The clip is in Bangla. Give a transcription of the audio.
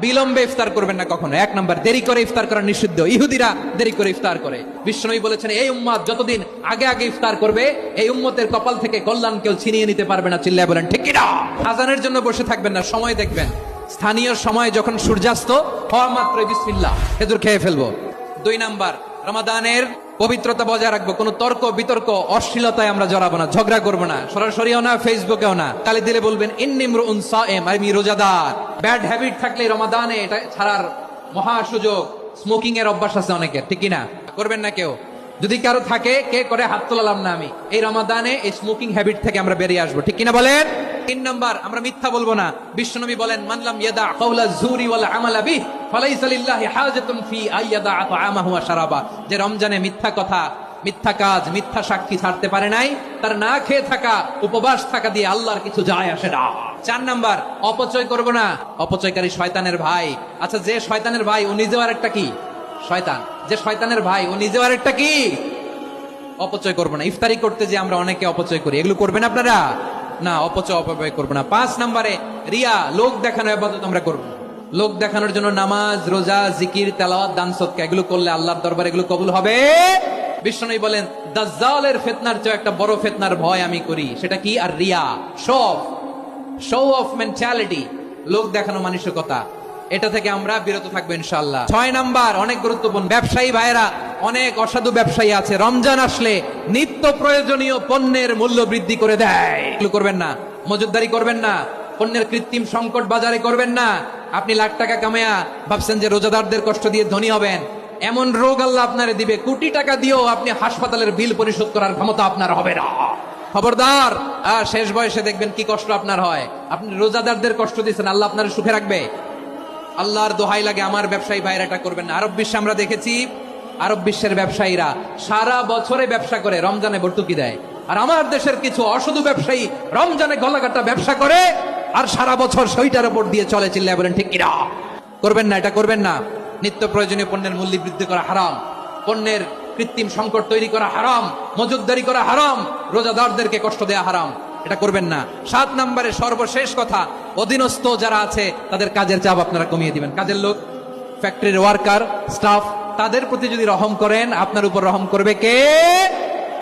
বিলম্বে ইফতার করবেন না কখনো। এক নাম্বার, দেরি করে ইফতার করা নিষিদ্ধ। ইহুদিরা দেরি করে ইফতার করে। বিশ্বনবী বলেছেন, এই উম্মত যতদিন আগে আগে ইফতার করবে, এই উম্মতের কপাল থেকে কল্যাণ কেউ ছিনিয়ে নিতে পারবে না। চিল্লায় বলেন ঠিক কি না? আজানের জন্য বসে থাকবেন না, সময় দেখবেন। স্থানীয় সময় যখন সূর্যাস্ত হওয়া মাত্রই বিসমিল্লাহ, খেজুর খেয়ে ফেলবো। 2 নাম্বার, রমাদানের পবিত্রতা বজায় রাখবো। কোনো তর্ক বিতর্ক অশ্লীলতায় আমরা জড়াবো না, ঝগড়া করবো না, সরাসরিও না, ফেসবুকেও না। কালি দিলে বলবেন ইন্নিমরুন সায়েম, আমি রোজাদার। ব্যাড হ্যাবিট থাকলে রমাদানে এটা ছাড়ার মহা সুযোগ। স্মোকিং এর অভ্যাস আছে অনেকের, ঠিক কিনা? করবেন না কেউ। যদি কারো থাকে, কে করে হাত তোলালাম না আমি। এই রমাদানে এই স্মোকিং হ্যাবিট থেকে আমরা বেরিয়ে আসবো, ঠিক কিনা বলেন? 3 নাম্বার, আমরা মিথ্যা বলবো না। বিশ্বনবী বলেন, মানলাম ইয়াদা কাওলা যুরি ওয়াল আমালা বিহি ফালাইসা লিল্লাহি হাজাতুন ফি আইয়াদা তাআমাহু ওয়া শারাবা। যে রমজানে মিথ্যা কথা, মিথ্যা কাজ, মিথ্যা সাক্ষী ছাড়তে পারে নাই, তার না খেয়ে থাকা, উপবাস থাকা দিয়ে আল্লাহর কিছু যায় আসে না। 4 নাম্বার, অপচয় করব না। অপচয়কারী শয়তানের ভাই। আচ্ছা, যে শয়তানের ভাই ও নিজেও আরেকটা কি? শয়তান। যে শয়তানের ভাই ও নিজেও আরেকটা কি? অপচয় করবো না। ইফতারি করতে যে আমরা অনেকে অপচয় করি, এগুলো করবেন আপনারা না। অপচয় অপব্যয় করবো না। 5 নম্বরে, রিয়া, লোক দেখানো ইবাদত আমরা করব। লোক দেখানোর জন্য নামাজ, রোজা, জিকির, তেলাওয়াত, দান সদকা এগুলো করলে আল্লাহর দরবারে এগুলো কবুল হবে। বিশ্বনবী বলেন, দাজ্জালের ফিতনার চেয়ে একটা বড় ফিতনার ভয় আমি করি। সেটা কি? আর রিয়া, শো অফ মেন্টালিটি, লোক দেখানো মানসিকতা। এটা থেকে আমরা বিরত থাকবো ইনশাআল্লাহ। 6 নাম্বার, অনেক গুরুত্বপূর্ণ। ব্যবসায়ী ভাইরা, অনেক অসাধু ব্যবসায়ী আছে, রমজান আসলে নিত্য প্রয়োজনীয় পণ্যের মূল্য বৃদ্ধি করে দেয়। এগুলো করবেন না। মজুদদারি করবেন না। পণ্যের কৃত্রিম সংকট বাজারে করবেন না। আপনি লাখ টাকা কামায়া ভাবছেন যে রোজাদারদের কষ্ট দিয়ে ধনী হবেন। এমন রোগ আল্লাহ আপনারে দিবে, কোটি টাকা দিয়েও আপনি হাসপাতালের বিল পরিশোধ করার ক্ষমতা আপনার হবে না। খবরদার। শেষ বয়সে দেখবেন কি কষ্ট আপনার হয়। আপনি রোজাদারদের কষ্ট দিচ্ছেন, আল্লাহ আপনার সুখে রাখবে? আল্লাহর দোহাই লাগে, আমার ব্যবসায়ী ভাইরা এটা করবেন না। আরব বিশ্বে আমরা দেখেছি, আরব বিশ্বের ব্যবসায়ীরা সারা বছরে ব্যবসা করে, রমজানে ভর্তুকি দেয়। আর আমার দেশের কিছু অসাধু ব্যবসায়ী রমজানে গলাকাটা ব্যবসা করে আর সারা বছর সেইটার উপর দিয়ে চলে। চিল্লায় বলেন ঠিক কিনা? করবেন না, এটা করবেন না। নিত্য প্রয়োজনীয় পণ্যের মূল্য বৃদ্ধি করা হারাম, পণ্যের কৃত্রিম সংকট তৈরি করা হারাম, মজুদদারি করা হারাম, রোজাদারদেরকে কষ্ট দেয়া হারাম। এটা করবেন না। 7 নম্বরে সর্বশেষ কথা, অধীনস্থ যারা আছে তাদের কাজের চাপ আপনারা কমিয়ে দিবেন। কাজের লোক, ফ্যাক্টরির ওয়ার্কার, স্টাফ, তাদের প্রতি যদি রহম করেন, আপনার উপর রহম করবে কে?